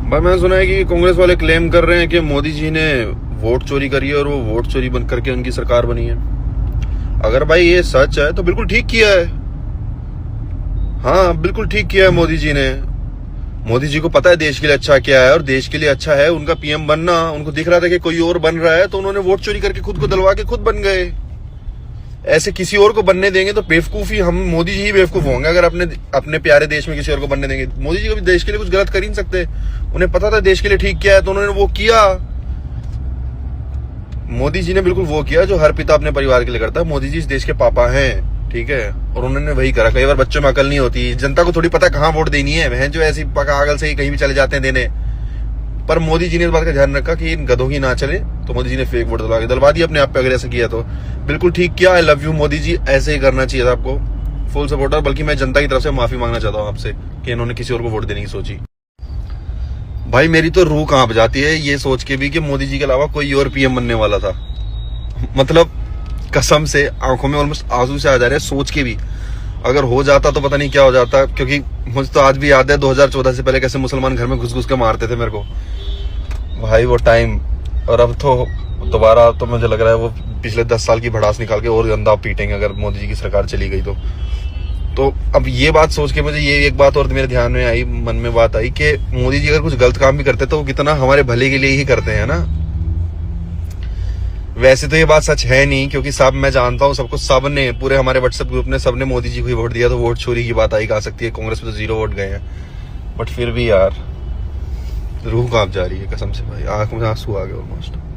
भाई मैंने सुना है कि कांग्रेस वाले क्लेम कर रहे हैं कि मोदी जी ने वोट चोरी करी है और वो वोट चोरी बन करके उनकी सरकार बनी है। अगर भाई ये सच है तो बिल्कुल ठीक किया है। हाँ बिल्कुल ठीक किया है मोदी जी ने। मोदी जी को पता है देश के लिए अच्छा क्या है और देश के लिए अच्छा है उनका पीएम बनना। उनको दिख रहा था कि कोई और बन रहा है तो उन्होंने वोट चोरी करके खुद को दिलवा के खुद बन गए। ऐसे किसी और को बनने देंगे तो बेवकूफी, हम मोदी जी ही बेवकूफ होंगे अगर अपने प्यारे देश में किसी और को बनने देंगे। मोदी जी कभी देश के लिए कुछ गलत कर ही नहीं सकते। उन्हें पता था देश के लिए ठीक क्या है तो उन्होंने वो किया। मोदी जी ने बिल्कुल वो किया जो हर पिता अपने परिवार के लिए करता है। मोदी जी इस देश के पापा हैं, ठीक है, और उन्होंने वही करा। कई बार बच्चों में अकल नहीं होती, जनता को थोड़ी पता कहाँ वोट देनी है, वह जो ऐसी पागल से ही कहीं भी चले जाते हैं देने। पर मोदी जी ने इस बात का ध्यान रखा कि इन गधों की ना चले, तो मोदी जी ने फेक वोट दिलवा दिया अपने आप पे। अगर ऐसा किया तो बिल्कुल ठीक किया। I love you Modi ji, ऐसे ही करना चाहिए था आपको। Full supporter. बल्कि मैं जनता की तरफ से माफी मांगना चाहता हूँ आपसे कि इन्होंने किसी और को वोट देने की सोची। भाई मेरी तो रूह कांप जाती है ये सोच के भी कि मोदी जी के अलावा कोई और पीएम बनने वाला था। मतलब कसम से आंखों में ऑलमोस्ट आंसू से आ जा रहे हैं सोच के भी। अगर हो जाता तो पता नहीं क्या हो जाता, क्योंकि मुझे तो आज भी याद है 2014 से पहले कैसे मुसलमान घर में घुस घुस के मारते थे मेरे को। भाई वो टाइम। और अब तो दोबारा तो मुझे लग रहा है वो पिछले 10 साल की भड़ास निकाल के और गंदा पीटेंगे अगर मोदी जी की सरकार चली गई तो अब ये बात सोच के मुझे ये एक बात और मेरे ध्यान में आई, मन में बात आई कि मोदी जी अगर कुछ गलत काम भी करते तो वो कितना हमारे भले के लिए ही करते हैं ना। वैसे तो ये बात सच है नहीं, क्योंकि सब मैं जानता हूँ सबको, सब ने पूरे हमारे व्हाट्सएप ग्रुप ने सबने मोदी जी को ही वोट दिया, तो वोट चोरी की बात आई आ सकती है। कांग्रेस में तो 0 वोट गए हैं। बट फिर भी यार रूह कांप जा रही है कसम से भाई, आंख में आंसू आ गए ऑलमोस्ट।